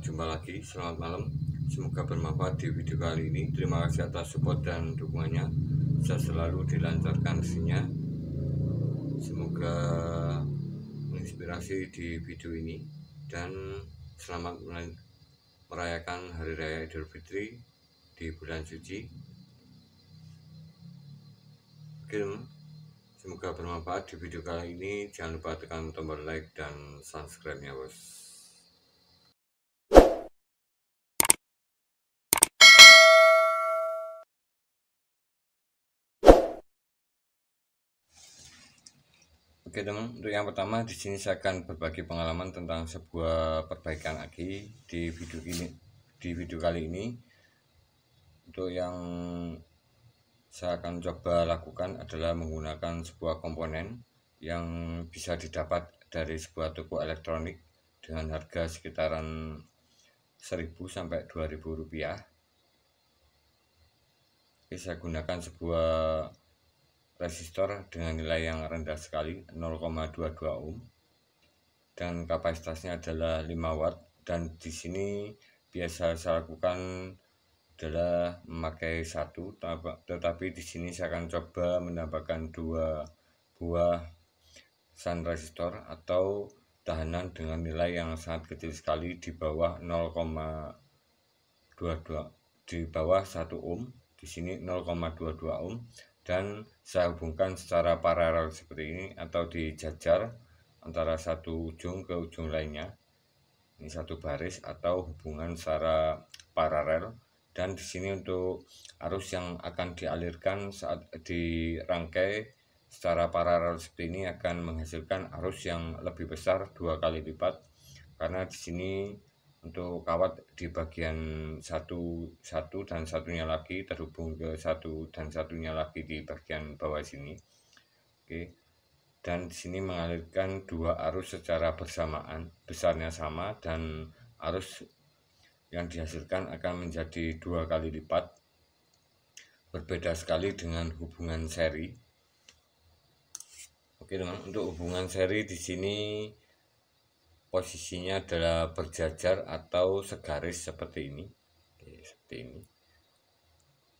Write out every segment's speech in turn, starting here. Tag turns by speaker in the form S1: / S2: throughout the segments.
S1: jumpa lagi. Selamat malam, semoga bermanfaat di video kali ini. Terima kasih atas support dan dukungannya. Saya selalu dilancarkan sinyal. Semoga menginspirasi di video ini. Dan selamat merayakan Hari Raya Idul Fitri di bulan suci. Oke, semoga bermanfaat di video kali ini. Jangan lupa tekan tombol like dan subscribe-nya, bos. Oke teman, untuk yang pertama di sini saya akan berbagi pengalaman tentang sebuah perbaikan aki di video ini. Di video kali ini, untuk yang saya akan coba lakukan adalah menggunakan sebuah komponen yang bisa didapat dari sebuah toko elektronik dengan harga sekitaran 1.000 sampai 2.000 rupiah. Oke, saya gunakan sebuah resistor dengan nilai yang rendah sekali, 0,22 ohm, dan kapasitasnya adalah 5 watt. Dan di sini biasa saya lakukan adalah memakai satu, tetapi di sini saya akan coba menambahkan 2 buah shunt resistor atau tahanan dengan nilai yang sangat kecil sekali, di bawah 0,22, di bawah 1 ohm. Di sini 0,22 ohm, dan saya hubungkan secara paralel seperti ini atau dijajar antara satu ujung ke ujung lainnya. Ini satu baris atau hubungan secara paralel. Dan di sini untuk arus yang akan dialirkan saat dirangkai secara paralel seperti ini akan menghasilkan arus yang lebih besar 2 kali lipat, karena di sini untuk kawat di bagian satu dan satunya lagi terhubung ke satu dan satunya lagi di bagian bawah sini. Oke, dan di sini mengalirkan 2 arus secara bersamaan, besarnya sama, dan arus yang dihasilkan akan menjadi 2 kali lipat. Berbeda sekali dengan hubungan seri. Oke teman, untuk hubungan seri di sini posisinya adalah berjajar atau segaris seperti ini. Oke, seperti ini.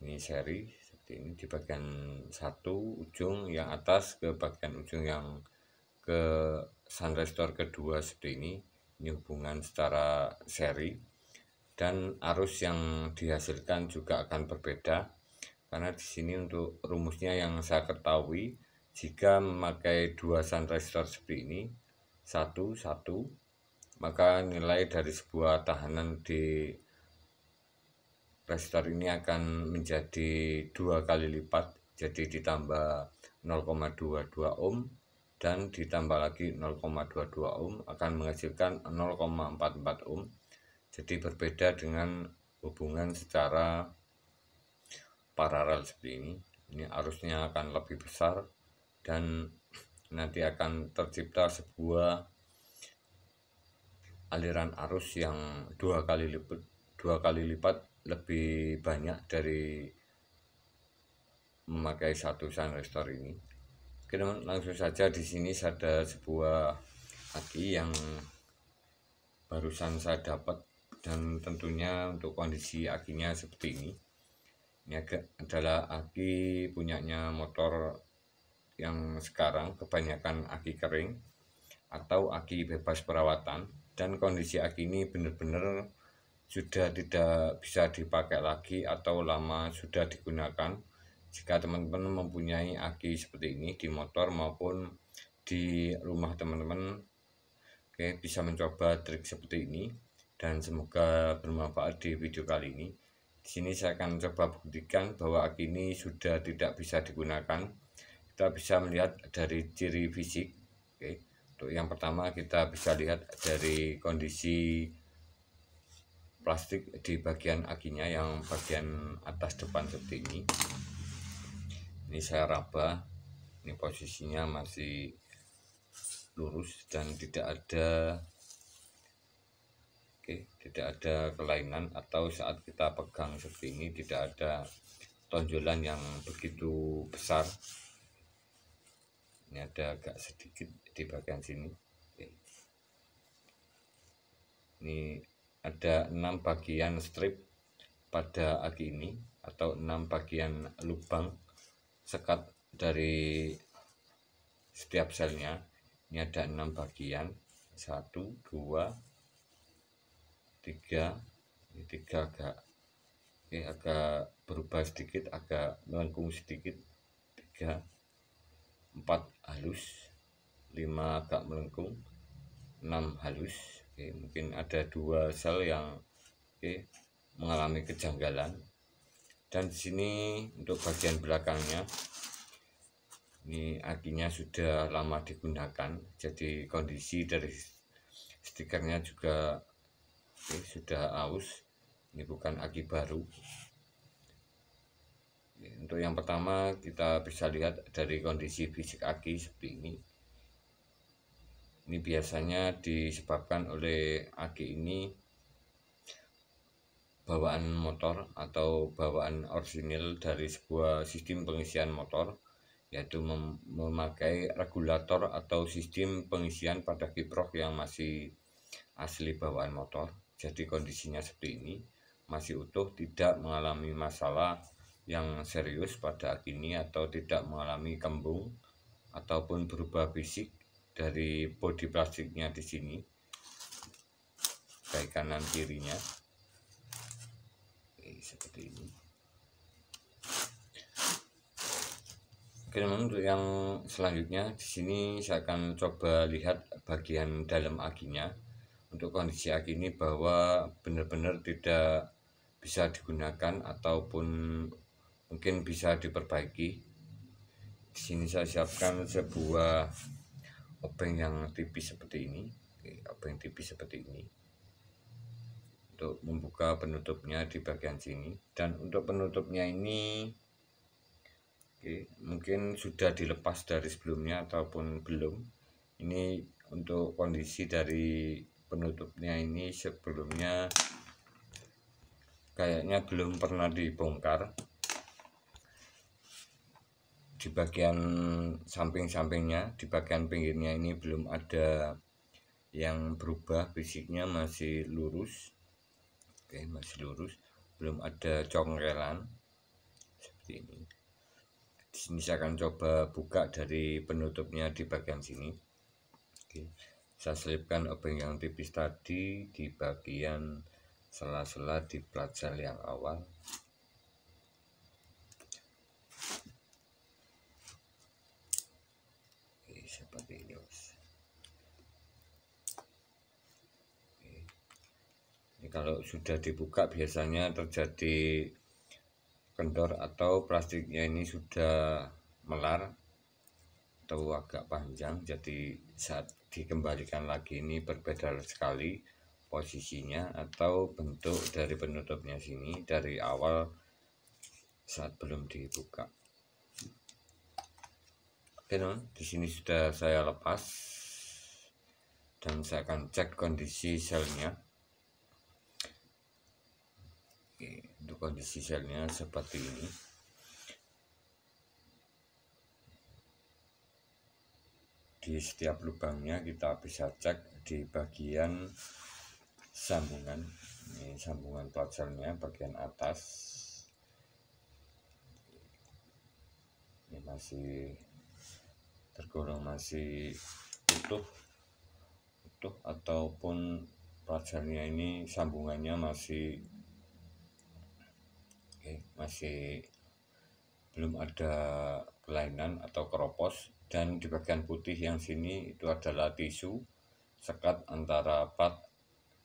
S1: Ini seri seperti ini, di bagian satu ujung yang atas ke bagian ujung yang ke shunt resistor kedua seperti ini. Ini hubungan secara seri, dan arus yang dihasilkan juga akan berbeda, karena di sini untuk rumusnya yang saya ketahui, jika memakai 2 shunt resistor seperti ini, satu, maka nilai dari sebuah tahanan di resistor ini akan menjadi 2 kali lipat, jadi ditambah 0,22 ohm dan ditambah lagi 0,22 ohm akan menghasilkan 0,44 ohm. Jadi berbeda dengan hubungan secara paralel seperti ini. Ini arusnya akan lebih besar dan nanti akan tercipta sebuah aliran arus yang 2 kali lipat lebih banyak dari memakai satu shunt resistor ini. Oke teman, langsung saja. Di sini ada sebuah aki yang barusan saya dapat, dan tentunya untuk kondisi akinya seperti ini. Ini adalah aki punyanya motor yang sekarang kebanyakan aki kering atau aki bebas perawatan, dan kondisi aki ini benar-benar sudah tidak bisa dipakai lagi atau lama sudah digunakan. Jika teman-teman mempunyai aki seperti ini di motor maupun di rumah teman-teman, oke, bisa mencoba trik seperti ini, dan semoga bermanfaat di video kali ini. Di sini saya akan coba buktikan bahwa aki ini sudah tidak bisa digunakan. Kita bisa melihat dari ciri fisik. Oke, untuk yang pertama kita bisa lihat dari kondisi plastik di bagian akinya yang bagian atas depan seperti ini. Ini saya raba, ini posisinya masih lurus dan tidak ada kelainan, atau saat kita pegang seperti ini tidak ada tonjolan yang begitu besar. Ini ada agak sedikit di bagian sini. Oke. Ini ada 6 bagian strip pada aki ini, atau 6 bagian lubang sekat dari setiap selnya. Ini ada 6 bagian, 1, 2, 3. Ini 3 agak berubah sedikit, agak melengkung sedikit. 3, 4 halus, 5 agak melengkung, 6 halus. Mungkin ada 2 sel yang mengalami kejanggalan. Dan di sini untuk bagian belakangnya, ini akinya sudah lama digunakan, jadi kondisi dari stikernya juga sudah aus. Ini bukan aki baru. Untuk yang pertama, kita bisa lihat dari kondisi fisik aki seperti ini. Ini biasanya disebabkan oleh aki ini bawaan motor atau bawaan orisinil dari sebuah sistem pengisian motor, yaitu memakai regulator atau sistem pengisian pada kiprok yang masih asli bawaan motor. Jadi kondisinya seperti ini, masih utuh, tidak mengalami masalah yang serius pada aki ini, atau tidak mengalami kembung ataupun berubah fisik dari bodi plastiknya di sini, baik kanan kirinya. Seperti ini. Oke teman, untuk yang selanjutnya di sini saya akan coba lihat bagian dalam akinya. Untuk kondisi aki ini bahwa benar-benar tidak bisa digunakan ataupun mungkin bisa diperbaiki. Di sini saya siapkan sebuah obeng yang tipis seperti ini, obeng tipis seperti ini, untuk membuka penutupnya di bagian sini. Dan untuk penutupnya ini mungkin sudah dilepas dari sebelumnya ataupun belum. Ini untuk kondisi dari penutupnya ini sebelumnya kayaknya belum pernah dibongkar. Di bagian samping-sampingnya, di bagian pinggirnya ini belum ada yang berubah, fisiknya masih lurus. Masih lurus, belum ada congkelan seperti ini. Di sini saya akan coba buka dari penutupnya di bagian sini. Saya selipkan obeng yang tipis tadi di bagian sela-sela di plat sel yang awal. Seperti ini. Kalau sudah dibuka biasanya terjadi kendor atau plastiknya ini sudah melar atau agak panjang, jadi saat dikembalikan lagi ini berbeda sekali posisinya atau bentuk dari penutupnya sini dari awal saat belum dibuka. Oke teman, di sini sudah saya lepas dan saya akan cek kondisi selnya. Untuk kondisi selnya seperti ini. Di setiap lubangnya kita bisa cek di bagian sambungan. Ini sambungan plat selnya bagian atas. Ini masih tergolong masih utuh ataupun plat selnya ini sambungannya masih belum ada kelainan atau keropos. Dan di bagian putih yang sini itu adalah tisu sekat antara plat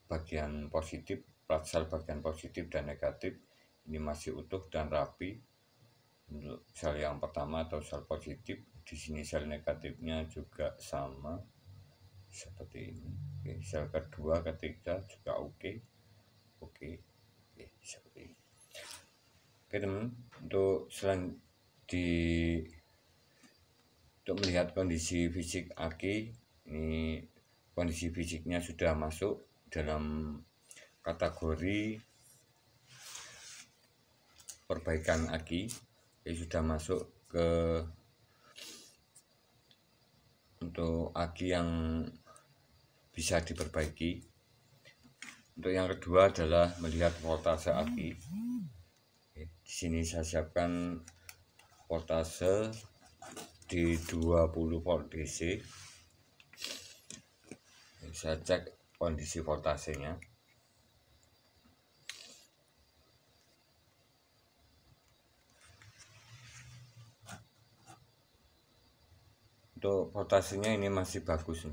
S1: bagian positif, plat sel bagian positif dan negatif. Ini masih utuh dan rapi. Untuk sel yang pertama atau sel positif, di sini sel negatifnya juga sama seperti ini. Sel kedua, ketiga juga oke. Seperti ini. Oke teman, untuk untuk melihat kondisi fisik aki, ini kondisi fisiknya sudah masuk dalam kategori perbaikan aki. Sudah masuk ke untuk aki yang bisa diperbaiki. Untuk yang kedua adalah melihat voltase aki. Di sini saya siapkan voltase di 20 volt DC. Saya cek kondisi voltasenya. Untuk voltasenya ini masih bagus,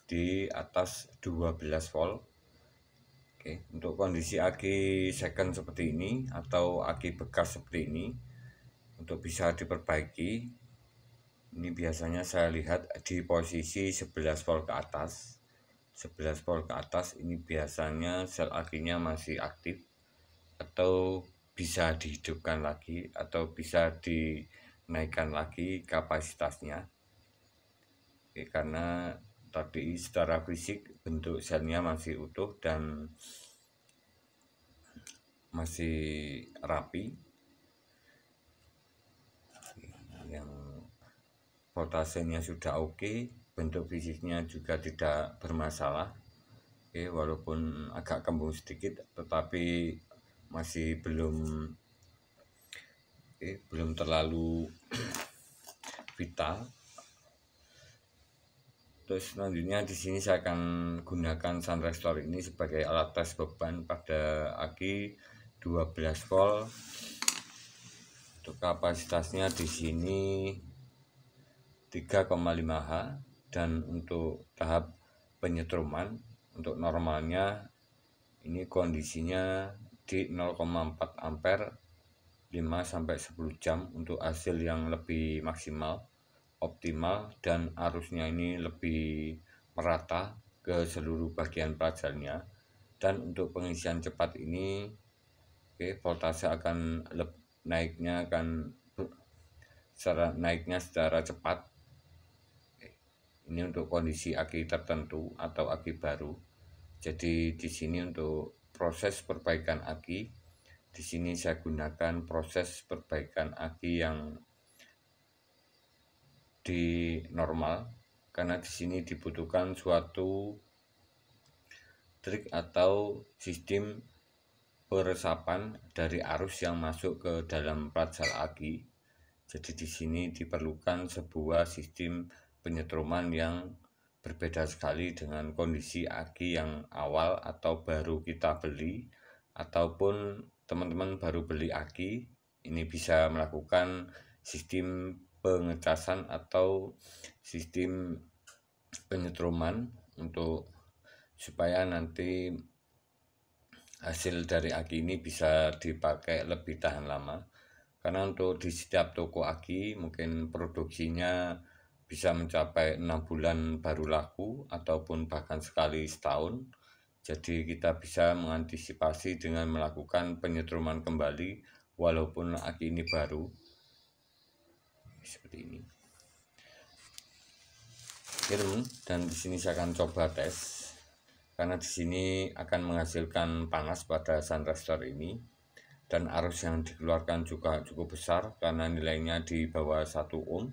S1: di atas 12 volt. Untuk kondisi aki second seperti ini atau aki bekas seperti ini, untuk bisa diperbaiki, ini biasanya saya lihat di posisi 11 volt ke atas. 11 volt ke atas ini biasanya sel akinya masih aktif atau bisa dihidupkan lagi atau bisa dinaikkan lagi kapasitasnya. Karena tadi secara fisik bentuk selnya masih utuh dan masih rapi. Yang voltasenya sudah oke, bentuk fisiknya juga tidak bermasalah. Walaupun agak kembung sedikit, tetapi masih belum terlalu vital. Terus selanjutnya di sini saya akan gunakan Sun Restore ini sebagai alat tes beban pada aki 12 volt. Untuk kapasitasnya di sini 3,5 H, dan untuk tahap penyetruman untuk normalnya ini kondisinya di 0,4 ampere 5-10 jam untuk hasil yang lebih maksimal, optimal, dan arusnya ini lebih merata ke seluruh bagian pelajarnya. Dan untuk pengisian cepat ini voltase akan naiknya secara cepat. Ini untuk kondisi aki tertentu atau aki baru. Jadi di sini untuk proses perbaikan aki, di sini saya gunakan proses perbaikan aki yang di normal, karena di sini dibutuhkan suatu trik atau sistem peresapan dari arus yang masuk ke dalam plat sel aki. Jadi di sini diperlukan sebuah sistem penyetruman yang berbeda sekali dengan kondisi aki yang awal atau baru kita beli, ataupun teman-teman baru beli aki. Ini bisa melakukan sistem pengecasan atau sistem penyetruman untuk supaya nanti hasil dari aki ini bisa dipakai lebih tahan lama. Karena untuk di setiap toko aki mungkin produksinya bisa mencapai 6 bulan baru laku ataupun bahkan sekali setahun. Jadi kita bisa mengantisipasi dengan melakukan penyetruman kembali walaupun aki ini baru. Seperti ini. Dan di sini saya akan coba tes, karena di sini akan menghasilkan panas pada Sun Restore ini, dan arus yang dikeluarkan juga cukup besar karena nilainya di bawah 1 ohm.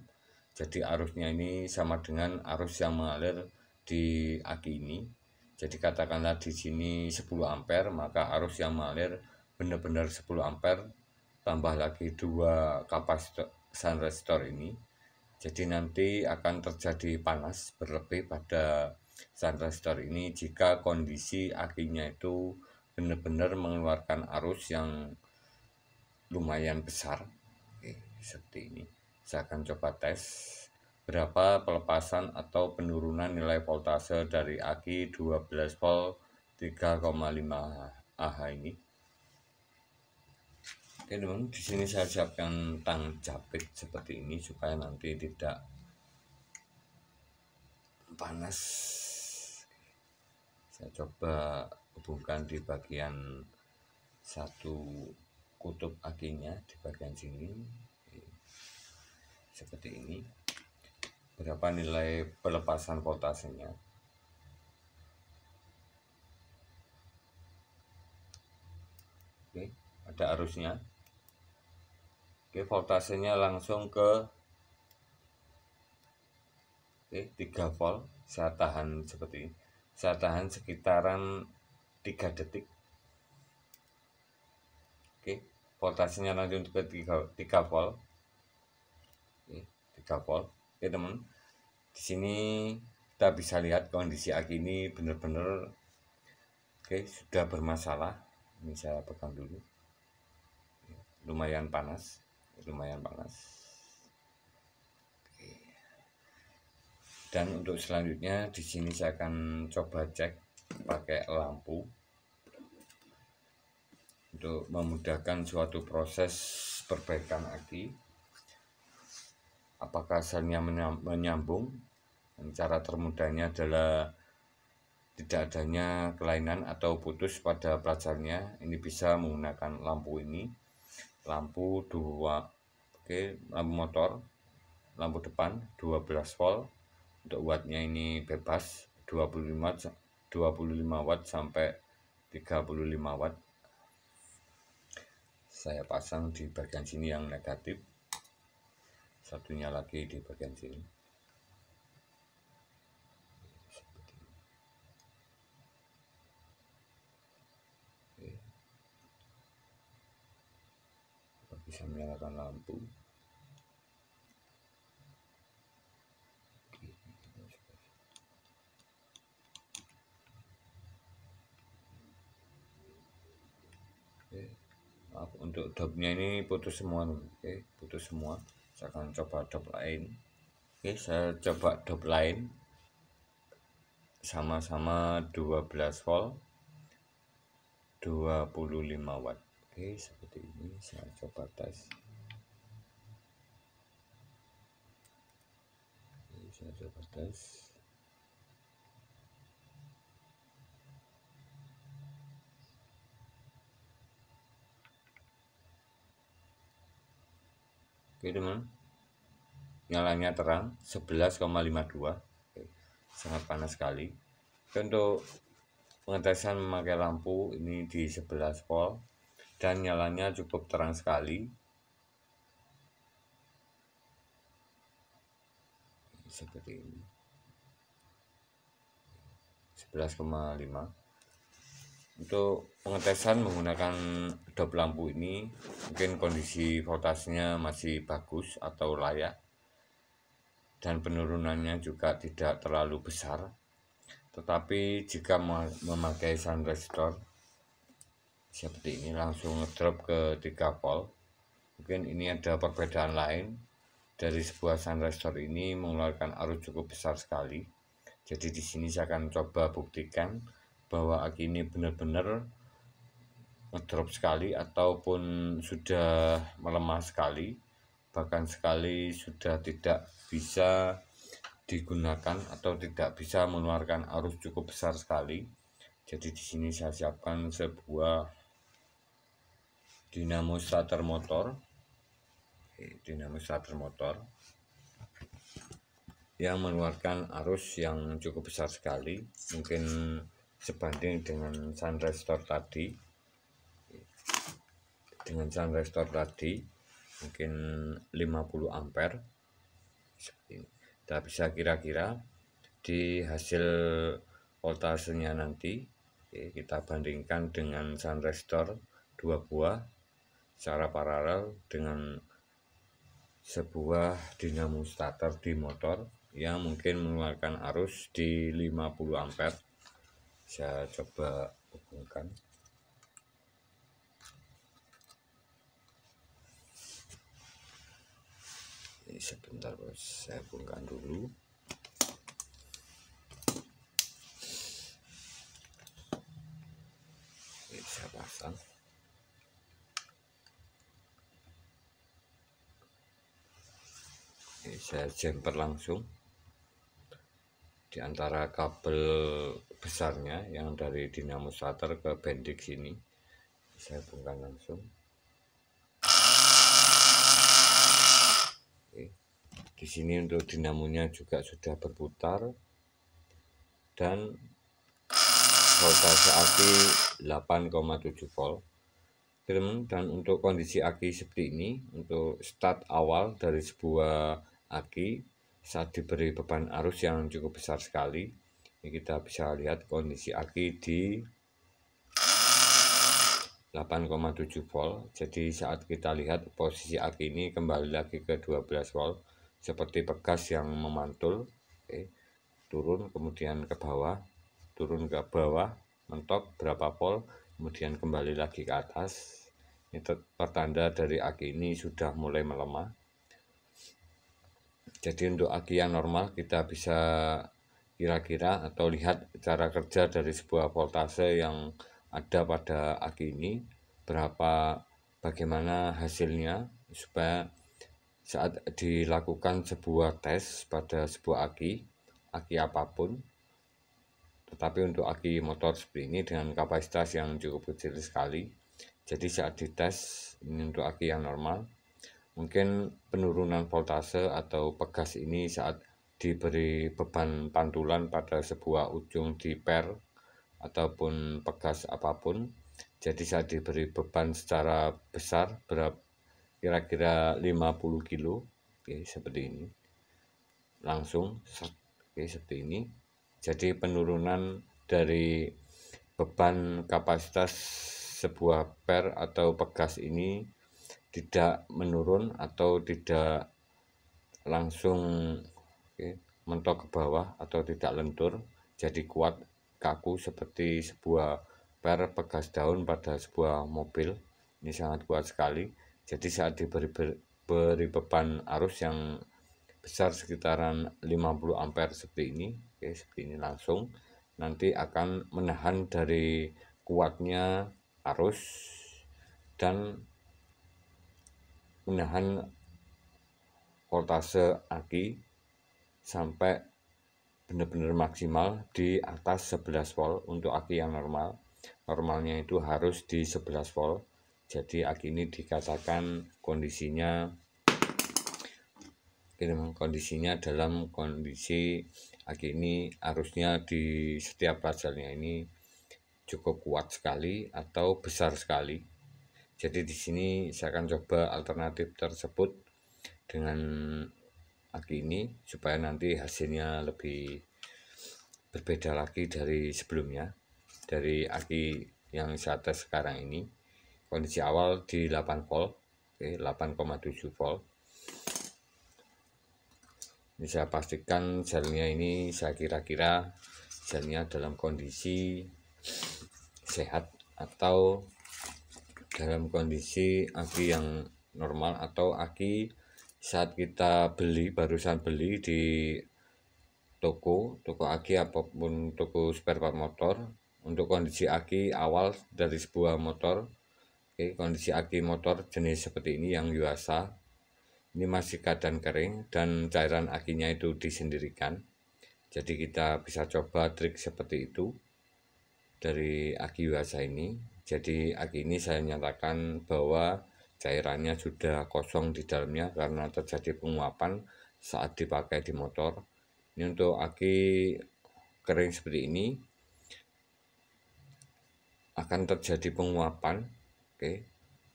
S1: Jadi arusnya ini sama dengan arus yang mengalir di aki ini. Jadi katakanlah di sini 10 ampere, maka arus yang mengalir benar-benar 10 ampere tambah lagi 2 kapasitor Sun Restore ini. Jadi nanti akan terjadi panas berlebih pada Sun Restore ini jika kondisi akinya itu benar-benar mengeluarkan arus yang lumayan besar. Seperti ini. Saya akan coba tes berapa pelepasan atau penurunan nilai voltase dari aki 12 volt 3,5 Ah ini. Oke teman, di sini saya siapkan tang japit seperti ini supaya nanti tidak panas. Saya coba hubungkan di bagian satu kutub akinya di bagian sini seperti ini. Berapa nilai pelepasan voltasenya? Oke, ada arusnya. Oke, voltasenya langsung ke 3 volt. Saya tahan seperti ini. Saya tahan sekitaran 3 detik. Oke, voltasenya lanjut ke 3 volt. Oke, 3 volt. Oke teman, di sini kita bisa lihat kondisi aki ini benar-benar sudah bermasalah. Ini saya pegang dulu, lumayan panas. Dan untuk selanjutnya di sini saya akan coba cek pakai lampu untuk memudahkan suatu proses perbaikan aki. Apakah selnya menyambung? Cara termudahnya adalah tidak adanya kelainan atau putus pada pelajarnya. Ini bisa menggunakan lampu ini, lampu 2, lampu motor, lampu depan 12 volt. Untuk wattnya ini bebas 25 watt sampai 35 watt. Saya pasang di bagian sini yang negatif, satunya lagi di bagian sini. Bisa menyalakan lampu. Untuk dopnya ini putus semua. Putus semua. Saya akan coba dop lain. Saya coba dop lain, sama-sama 12 volt 25 watt. Seperti ini saya coba tes. Teman, nyalanya terang 11,52. Sangat panas sekali. Untuk pengetesan memakai lampu ini di 11 volt dan nyalanya cukup terang sekali. Seperti ini, 11,5. Untuk pengetesan menggunakan dop lampu ini, mungkin kondisi voltasenya masih bagus atau layak, dan penurunannya juga tidak terlalu besar. Tetapi jika memakai sun resistor seperti ini langsung ngedrop ke 3 volt, mungkin ini ada perbedaan lain. Dari sebuah sun resistor ini mengeluarkan arus cukup besar sekali. Jadi di sini saya akan coba buktikan bahwa aki ini benar-benar ngedrop sekali ataupun sudah melemah sekali, bahkan sekali sudah tidak bisa digunakan atau tidak bisa mengeluarkan arus cukup besar sekali. Jadi di sini saya siapkan sebuah dinamo starter motor. Yang mengeluarkan arus yang cukup besar sekali, mungkin sebanding dengan sun resistor tadi. Mungkin 50 ampere. Kita bisa kira-kira di hasil voltasenya nanti. Kita bandingkan dengan sun resistor 2 buah secara paralel dengan sebuah dinamo starter di motor yang mungkin mengeluarkan arus di 50 ampere. Saya coba hubungkan. Ini sebentar bos, saya hubungkan dulu. Ini saya pasang. Ini saya jumper langsung di antara kabel besarnya yang dari dinamo starter ke bendik sini. Saya hubungkan langsung. Di sini untuk dinamonya juga sudah berputar dan voltase aki 8,7 volt. Dan untuk kondisi aki seperti ini, untuk start awal dari sebuah aki saat diberi beban arus yang cukup besar sekali, ini kita bisa lihat kondisi aki di 8,7 volt. Jadi saat kita lihat posisi aki ini kembali lagi ke 12 volt seperti pegas yang memantul. Turun kemudian ke bawah, turun ke bawah, mentok berapa volt, kemudian kembali lagi ke atas. Ini pertanda dari aki ini sudah mulai melemah. Jadi untuk aki yang normal kita bisa kira-kira atau lihat cara kerja dari sebuah voltase yang ada pada aki ini, bagaimana hasilnya, supaya saat dilakukan sebuah tes pada sebuah aki apapun, tetapi untuk aki motor seperti ini dengan kapasitas yang cukup kecil sekali, jadi saat dites ini untuk aki yang normal, mungkin penurunan voltase atau pegas ini saat diberi beban pantulan pada sebuah ujung di per ataupun pegas apapun, jadi saat diberi beban secara besar kira-kira 50 kilo, seperti ini, langsung seperti ini. Jadi penurunan dari beban kapasitas sebuah per atau pegas ini tidak menurun atau tidak langsung mentok ke bawah atau tidak lentur, jadi kuat kaku seperti sebuah per pegas daun pada sebuah mobil. Ini sangat kuat sekali. Jadi saat diberi beban arus yang besar sekitaran 50 ampere seperti ini, seperti ini langsung nanti akan menahan dari kuatnya arus dan menahan voltase aki sampai benar-benar maksimal di atas 11 volt untuk aki yang normal. Normalnya itu harus di 11 volt. Jadi aki ini dikatakan kondisinya dalam kondisi aki ini arusnya di setiap pasalnya ini cukup kuat sekali atau besar sekali. Jadi di sini saya akan coba alternatif tersebut dengan aki ini supaya nanti hasilnya lebih berbeda lagi dari sebelumnya. Dari aki yang saya tes sekarang ini, kondisi awal di 8 volt, 8,7 volt. Ini saya pastikan selnya ini, saya kira-kira selnya dalam kondisi sehat atau dalam kondisi aki yang normal atau aki saat kita barusan beli di toko aki apapun, toko spare part motor. Untuk kondisi aki awal dari sebuah motor, kondisi aki motor jenis seperti ini yang Yuasa, ini masih keadaan kering dan cairan akinya itu disendirikan. Jadi kita bisa coba trik seperti itu dari aki Yuasa ini. Jadi aki ini saya nyatakan bahwa cairannya sudah kosong di dalamnya karena terjadi penguapan saat dipakai di motor. Ini untuk aki kering seperti ini akan terjadi penguapan,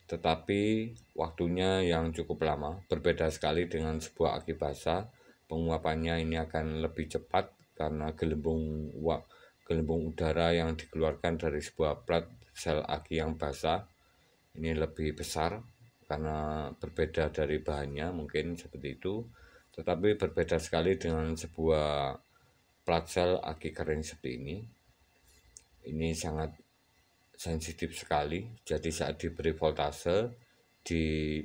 S1: tetapi waktunya yang cukup lama, berbeda sekali dengan sebuah aki basah. Penguapannya ini akan lebih cepat karena gelembung udara yang dikeluarkan dari sebuah plat sel aki yang basah ini lebih besar karena berbeda dari bahannya, mungkin seperti itu. Tetapi berbeda sekali dengan sebuah plat sel aki kering seperti ini. Ini sangat sensitif sekali. Jadi saat diberi voltase, di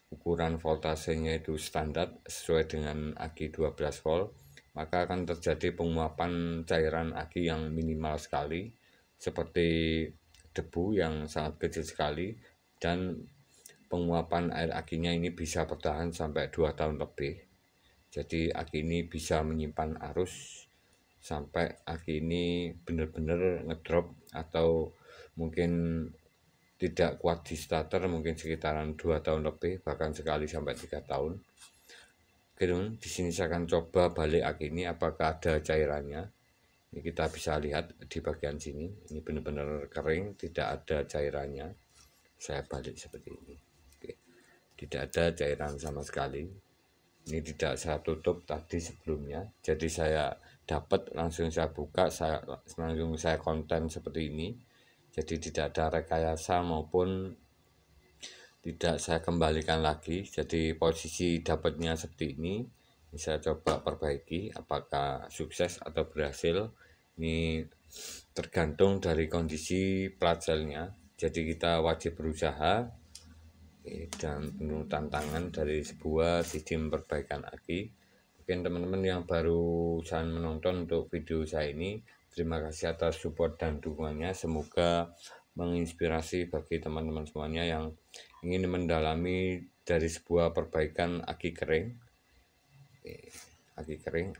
S1: ukuran voltasenya itu standar sesuai dengan aki 12 volt, maka akan terjadi penguapan cairan aki yang minimal sekali, seperti debu yang sangat kecil sekali, dan penguapan air akinya ini bisa bertahan sampai 2 tahun lebih. Jadi aki ini bisa menyimpan arus sampai aki ini benar-benar ngedrop atau mungkin tidak kuat di starter, mungkin sekitaran 2 tahun lebih, bahkan sekali sampai 3 tahun. Di sini saya akan coba balik aki ini apakah ada cairannya. Ini kita bisa lihat di bagian sini, ini benar-benar kering, tidak ada cairannya. Saya balik seperti ini. Tidak ada cairan sama sekali. Ini tidak saya tutup tadi sebelumnya. Jadi saya dapat langsung saya buka, langsung saya konten seperti ini. jadi tidak ada rekayasa maupun tidak saya kembalikan lagi. Jadi posisi dapatnya seperti ini saya coba perbaiki, apakah sukses atau berhasil ini tergantung dari kondisi plat selnya. Jadi kita wajib berusaha dan penuh tantangan dari sebuah sistem perbaikan aki. Mungkin teman-teman yang baru menonton untuk video saya ini, terima kasih atas support dan dukungannya. Semoga menginspirasi bagi teman-teman semuanya yang ingin mendalami dari sebuah perbaikan aki kering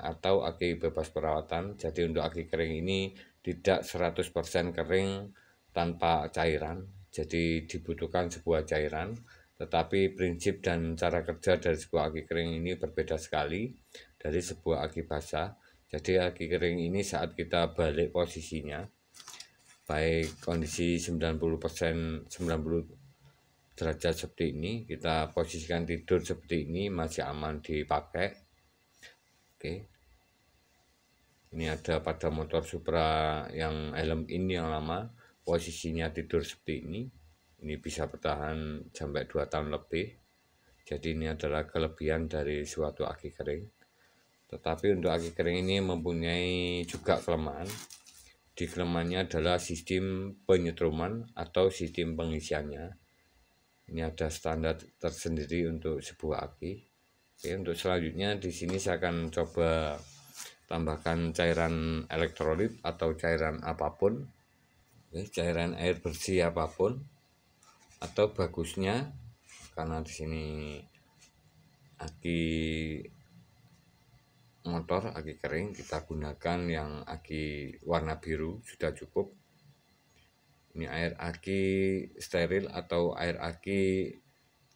S1: atau aki bebas perawatan. Jadi untuk aki kering ini tidak 100% kering tanpa cairan, jadi dibutuhkan sebuah cairan. Tetapi prinsip dan cara kerja dari sebuah aki kering ini berbeda sekali dari sebuah aki basah. Jadi aki kering ini saat kita balik posisinya, baik kondisi 90% 90 derajat seperti ini, kita posisikan tidur seperti ini masih aman dipakai. Oke, ini ada pada motor Supra yang helm ini yang lama, posisinya tidur seperti ini bisa bertahan sampai 2 tahun lebih. Jadi ini adalah kelebihan dari suatu aki kering. Tetapi untuk aki kering ini mempunyai juga kelemahan. Di kelemahannya adalah sistem penyetruman atau sistem pengisiannya. Ini ada standar tersendiri untuk sebuah aki. Oke, untuk selanjutnya di sini saya akan coba tambahkan cairan elektrolit atau cairan apapun. Oke, cairan air bersih apapun, atau bagusnya karena di sini aki motor, aki kering, kita gunakan yang aki warna biru sudah cukup. Ini air aki steril atau air aki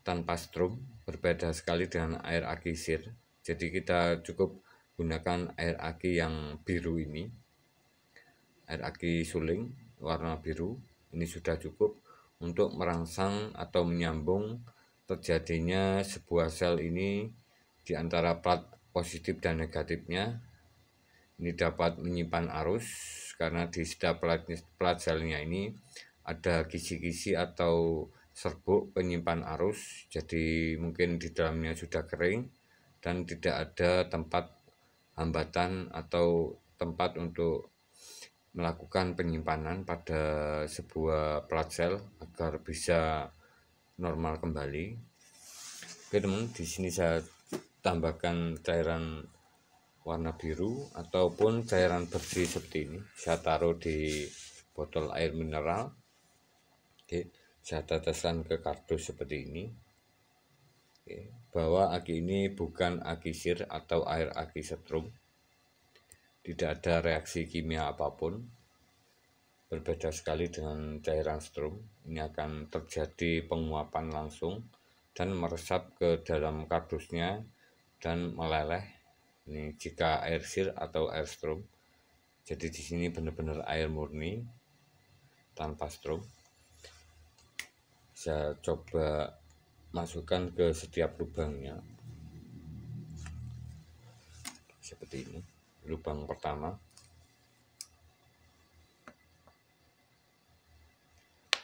S1: tanpa strom, berbeda sekali dengan air aki sir. Jadi kita cukup gunakan air aki yang biru ini, air aki suling warna biru ini sudah cukup untuk merangsang atau menyambung terjadinya sebuah sel ini di antara plat positif dan negatifnya. Ini dapat menyimpan arus karena di setiap plat selnya ini ada kisi-kisi atau serbuk penyimpan arus. Jadi mungkin di dalamnya sudah kering dan tidak ada tempat hambatan atau tempat untuk melakukan penyimpanan pada sebuah plat sel agar bisa normal kembali. Oke teman, di sini saya tambahkan cairan warna biru ataupun cairan bersih seperti ini. Saya taruh di botol air mineral. Oke, saya teteskan ke kardus seperti ini. Oke, bahwa aki ini bukan aki sir atau air aki setrum. Tidak ada reaksi kimia apapun. Berbeda sekali dengan cairan strom. Ini akan terjadi penguapan langsung dan meresap ke dalam kardusnya dan meleleh. Ini jika air sir atau air strom. Jadi di sini benar-benar air murni tanpa strom. Saya coba masukkan ke setiap lubangnya seperti ini. Lubang pertama,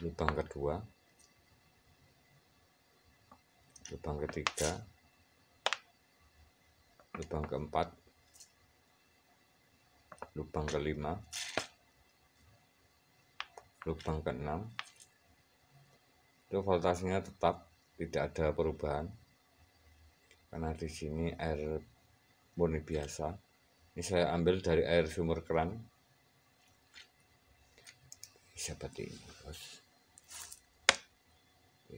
S1: lubang kedua, lubang ketiga, lubang keempat, lubang kelima, lubang keenam. Itu voltasenya tetap tidak ada perubahan karena di sini air murni biasa. Ini saya ambil dari air sumur keran seperti ini, bos.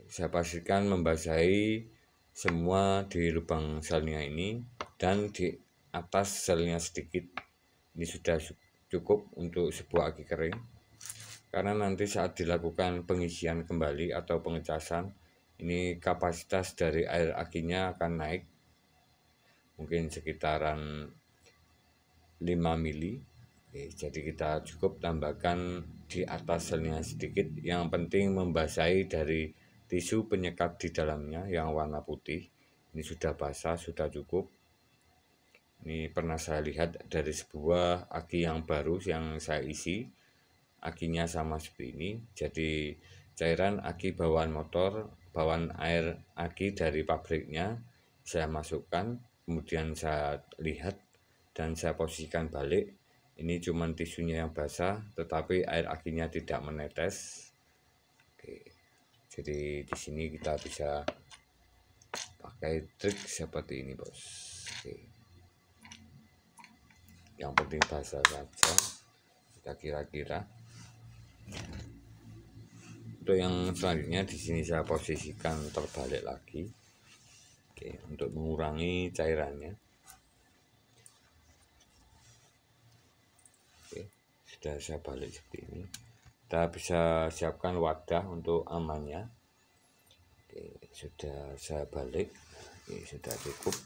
S1: Saya pastikan membasahi semua di lubang selnya ini dan di atas selnya sedikit. Ini sudah cukup untuk sebuah aki kering, karena nanti saat dilakukan pengisian kembali atau pengecasan, ini kapasitas dari air akinya akan naik mungkin sekitaran 5 mili. Oke, jadi kita cukup tambahkan di atas selnya sedikit. Yang penting membasahi dari tisu penyekat di dalamnya yang warna putih. Ini sudah basah, sudah cukup. Ini pernah saya lihat dari sebuah aki yang baru yang saya isi. akinya sama seperti ini. Jadi cairan aki bawaan motor, bawaan air aki dari pabriknya saya masukkan, kemudian saya lihat dan saya posisikan balik. Ini cuma tisunya yang basah, tetapi air akinya tidak menetes. Oke. Jadi di sini kita bisa pakai trik seperti ini, bos. Oke. Yang penting basah saja. Kita kira-kira. Untuk yang selanjutnya di sini saya posisikan terbalik lagi. Oke, untuk mengurangi cairannya. Oke, sudah saya balik seperti ini. Kita bisa siapkan wadah untuk amannya. Oke, sudah saya balik. Oke, sudah cukup.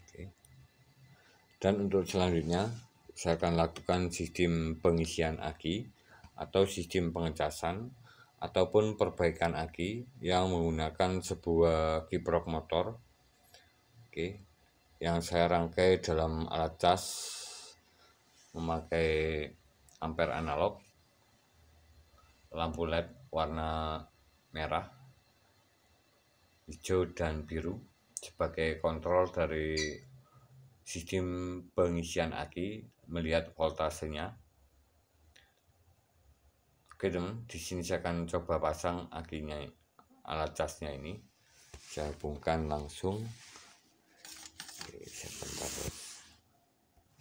S1: Oke. Dan untuk selanjutnya saya akan lakukan sistem pengisian aki atau sistem pengecasan ataupun perbaikan aki yang menggunakan sebuah kiprok motor. Oke, yang saya rangkai dalam alat cas memakai ampere analog, lampu LED warna merah, hijau dan biru sebagai kontrol dari sistem pengisian aki, melihat voltasenya. Oke teman, di sini saya akan coba pasang akinya, alat casnya ini. Saya hubungkan langsung. Oke, sebentar.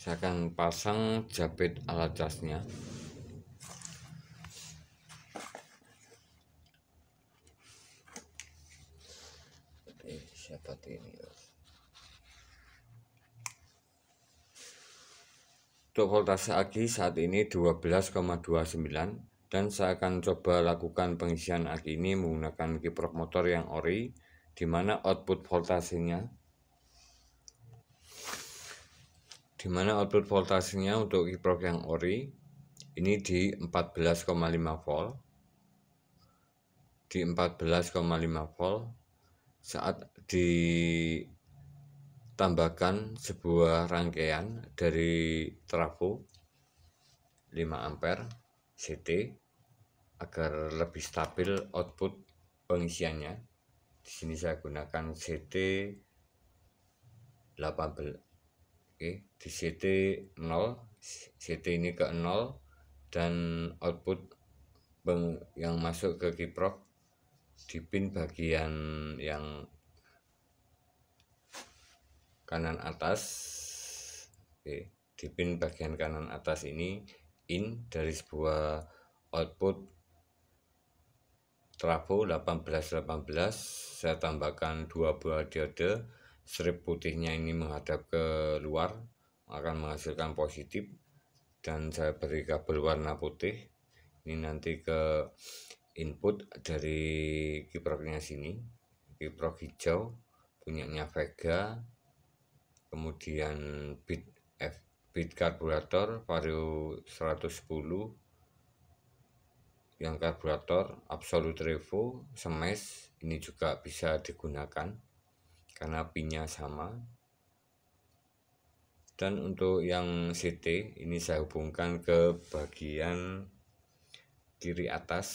S1: Saya akan pasang jepit alat casnya. Oke, seperti ini. Untuk voltase aki saat ini 12,29. Dan saya akan coba lakukan pengisian aki ini menggunakan kiprok motor yang ori, di mana output voltasenya untuk kiprok yang ori ini di 14,5 volt. Di 14,5 volt saat ditambahkan sebuah rangkaian dari trafo 5 ampere CT agar lebih stabil output pengisiannya. Di sini saya gunakan CT 18. Oke, di CT 0, CT ini ke 0 dan output yang masuk ke kiprok di pin bagian yang kanan atas. Oke, di pin bagian kanan atas ini in dari sebuah output trafo 1818. Saya tambahkan 2 buah diode, strip putihnya ini menghadap ke luar akan menghasilkan positif, dan saya beri kabel warna putih ini nanti ke input dari kiproknya sini. Kiprok hijau punyanya Vega, kemudian bit karburator vario 110, yang karburator absolute revo smash ini juga bisa digunakan karena pinnya sama. Dan untuk yang CT ini saya hubungkan ke bagian kiri atas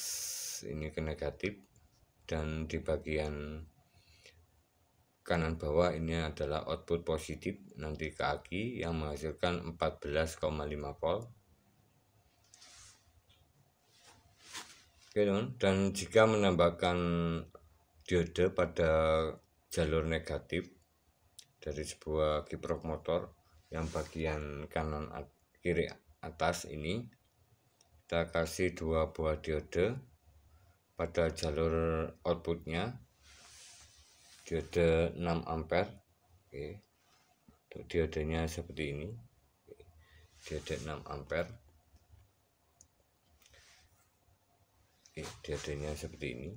S1: ini ke negatif, dan di bagian kanan bawah ini adalah output positif nanti ke aki yang menghasilkan 14,5 volt. Oke teman, dan jika menambahkan diode pada jalur negatif dari sebuah kiprok motor yang bagian kanan kiri atas ini, kita kasih 2 buah diode pada jalur outputnya, diode 6 ampere. Oke, untuk diodenya seperti ini. Oke, diode 6 ampere. Oke, diodenya seperti ini.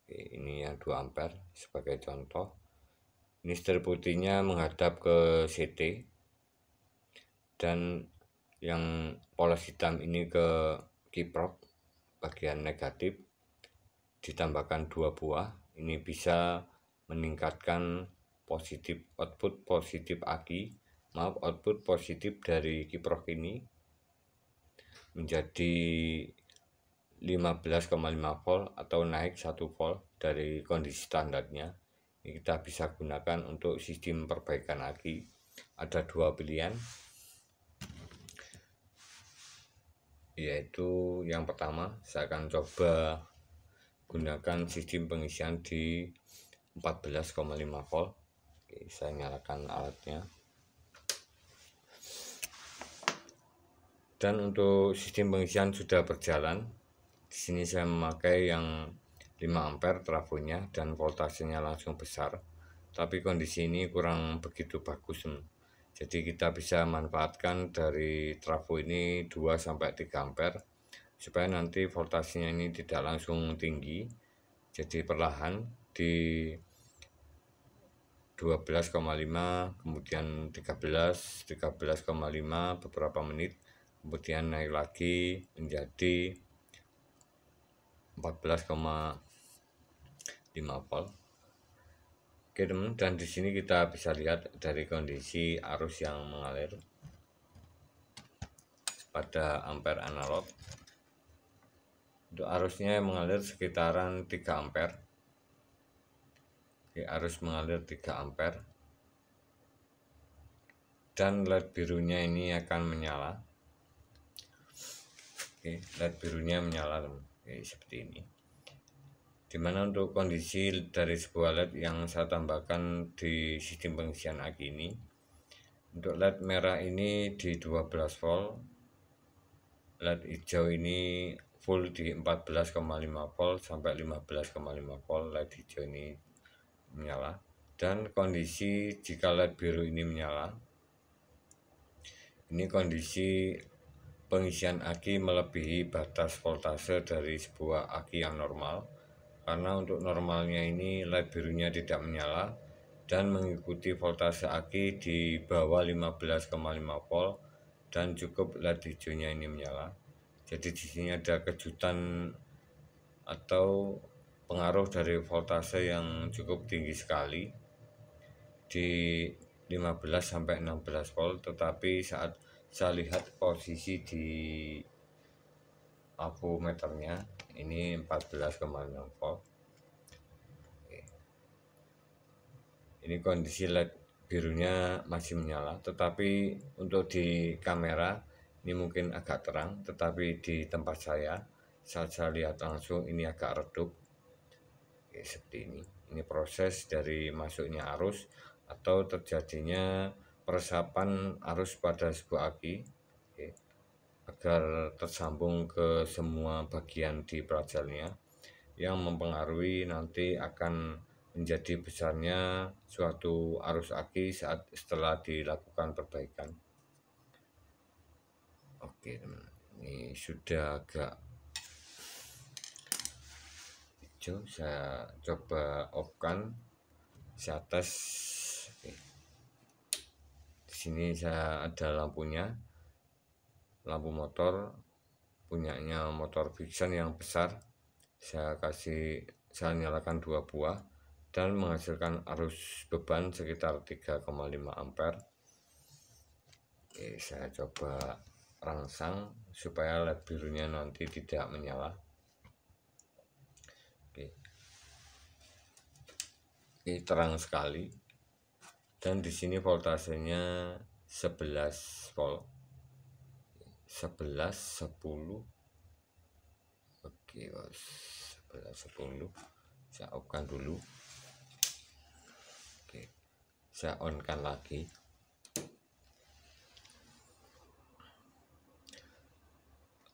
S1: Oke, ini yang 2 ampere sebagai contoh. Ini strip putihnya menghadap ke CT, dan yang polos hitam ini ke kiprok bagian negatif, ditambahkan 2 buah. Ini bisa meningkatkan positif output positif aki output positif dari kiprok ini menjadi 15,5 volt atau naik 1 volt dari kondisi standarnya. Ini kita bisa gunakan untuk sistem perbaikan aki. Ada dua pilihan, yaitu yang pertama saya akan coba gunakan sistem pengisian di 14,5 volt. Oke, saya nyalakan alatnya. Dan untuk sistem pengisian sudah berjalan. Di sini saya memakai yang 5 ampere trafonya dan voltasenya langsung besar. Tapi kondisi ini kurang begitu bagus. Jadi kita bisa manfaatkan dari trafo ini 2 sampai 3 ampere supaya nanti voltasenya ini tidak langsung tinggi. Jadi perlahan di 12,5, kemudian 13,5 beberapa menit, kemudian naik lagi menjadi 14,5 volt. Oke teman, dan di sini kita bisa lihat dari kondisi arus yang mengalir pada ampere analog. Untuk arusnya mengalir sekitaran 3 ampere. Oke, arus mengalir 3 ampere. Dan LED birunya ini akan menyala. Oke, LED birunya menyala. Oke, seperti ini. Dimana untuk kondisi dari sebuah LED yang saya tambahkan di sistem pengisian aki ini, untuk LED merah ini di 12 volt, LED hijau ini full di 14,5 volt sampai 15,5 volt. LED hijau ini menyala. Dan kondisi jika LED biru ini menyala, ini kondisi pengisian aki melebihi batas voltase dari sebuah aki yang normal. Karena untuk normalnya ini LED birunya tidak menyala dan mengikuti voltase aki di bawah 15,5 volt dan cukup LED hijaunya ini menyala. Jadi di sini ada kejutan atau pengaruh dari voltase yang cukup tinggi sekali di 15 sampai 16 volt, tetapi saat saya lihat posisi di avometernya ini 14,6 volt. Oke. Ini kondisi LED birunya masih menyala, tetapi untuk di kamera ini mungkin agak terang, tetapi di tempat saya saat saya lihat langsung ini agak redup. Oke, seperti ini. Ini proses dari masuknya arus atau terjadinya peresapan arus pada sebuah aki. Oke, agar tersambung ke semua bagian di perajalnya yang mempengaruhi nanti akan menjadi besarnya suatu arus aki saat setelah dilakukan perbaikan. Oke teman, ini sudah agak hijau, saya coba off-kan, saya tes. Oke. Di sini saya ada lampunya, lampu motor punyanya motor Vixen yang besar. Saya nyalakan 2 buah dan menghasilkan arus beban sekitar 3,5 ampere. Oke, saya coba rangsang supaya LED birunya nanti tidak menyala. Oke, ini terang sekali dan di sini voltasenya 11 volt, 11 10. Oke, 11 10. Saya off-kan dulu. Oke, saya on-kan lagi.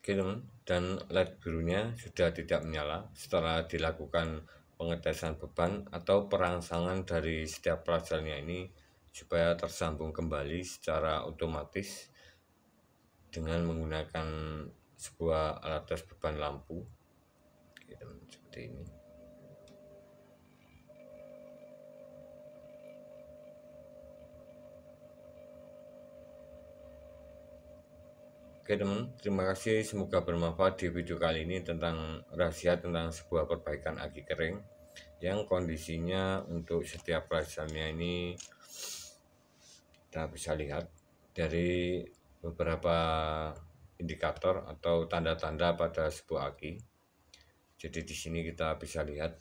S1: Oke teman, dan LED birunya sudah tidak menyala setelah dilakukan pengetesan beban atau perangsangan dari setiap perajalnya ini supaya tersambung kembali secara otomatis dengan menggunakan sebuah alat tes beban lampu. Oke teman, seperti ini. Oke teman, terima kasih, semoga bermanfaat di video kali ini tentang rahasia tentang sebuah perbaikan aki kering yang kondisinya untuk setiap perajalnya ini kita bisa lihat dari beberapa indikator atau tanda-tanda pada sebuah aki. Jadi di sini kita bisa lihat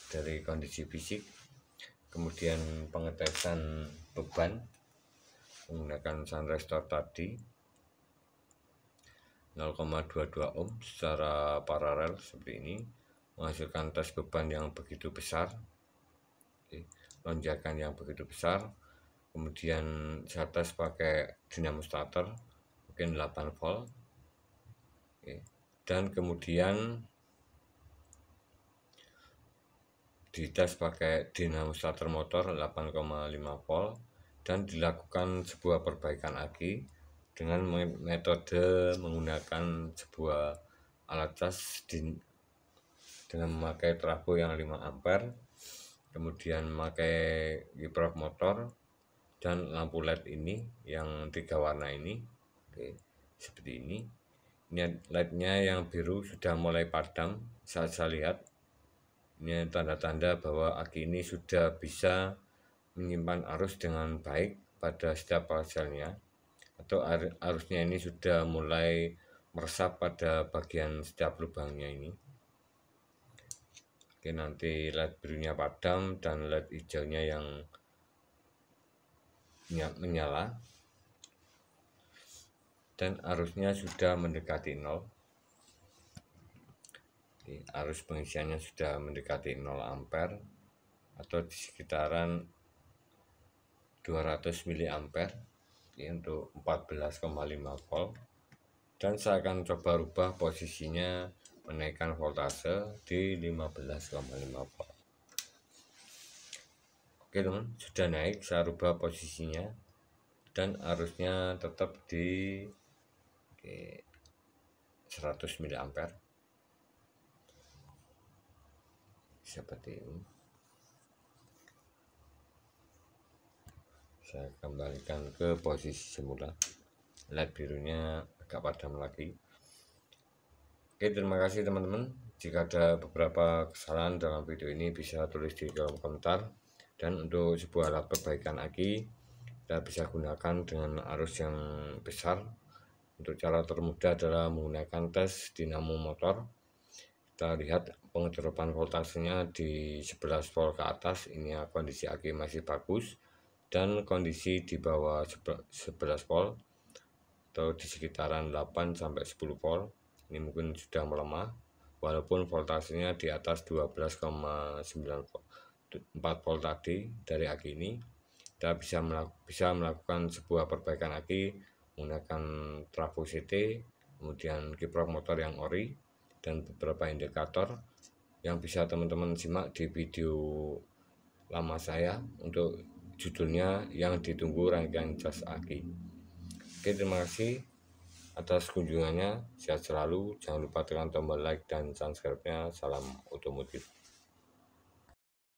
S1: dari kondisi fisik, kemudian pengetesan beban menggunakan sunrise torque tadi 0,22 ohm secara paralel seperti ini, menghasilkan tes beban yang begitu besar, lonjakan yang begitu besar. Kemudian saya tes pakai dinamo starter mungkin 8 volt, dan kemudian dites pakai dinamo starter motor 8,5 volt dan dilakukan sebuah perbaikan aki dengan metode menggunakan sebuah alat cas dengan memakai trafo yang 5 ampere, kemudian memakai kiprok motor dan lampu LED ini yang 3 warna ini. Seperti ini. Ini LED-nya yang biru sudah mulai padam saat saya lihat. Ini tanda-tanda bahwa aki ini sudah bisa menyimpan arus dengan baik pada setiap parselnya, atau arusnya ini sudah mulai meresap pada bagian setiap lubangnya ini. Oke, nanti LED birunya padam dan LED hijaunya yang menyala dan arusnya sudah mendekati 0. Arus pengisiannya sudah mendekati 0 ampere atau di sekitaran 200 mA untuk 14,5 volt. Dan saya akan coba rubah posisinya, menaikkan voltase di 15,5 volt. Oke teman, sudah naik, saya rubah posisinya dan arusnya tetap di 100 mA seperti ini. Saya kembalikan ke posisi semula, LED birunya agak padam lagi. Oke, terima kasih teman-teman. Jika ada beberapa kesalahan dalam video ini bisa tulis di kolom komentar. Dan untuk sebuah alat perbaikan aki kita bisa gunakan dengan arus yang besar. Untuk cara termudah adalah menggunakan tes dinamo motor. Kita lihat pengedropan voltasenya di 11 volt ke atas, ini ya, kondisi aki masih bagus, dan kondisi di bawah 11 volt atau di sekitaran 8-10 volt ini mungkin sudah melemah, walaupun voltasenya di atas 12,94 volt tadi dari aki ini. Kita bisa melakukan sebuah perbaikan aki menggunakan trafo CT, kemudian kiprok motor yang ori, dan beberapa indikator yang bisa teman-teman simak di video lama saya untuk judulnya yang ditunggu rangkaian cas aki. Oke, terima kasih atas kunjungannya, sehat selalu, jangan lupa tekan tombol like dan subscribe-nya. Salam otomotif.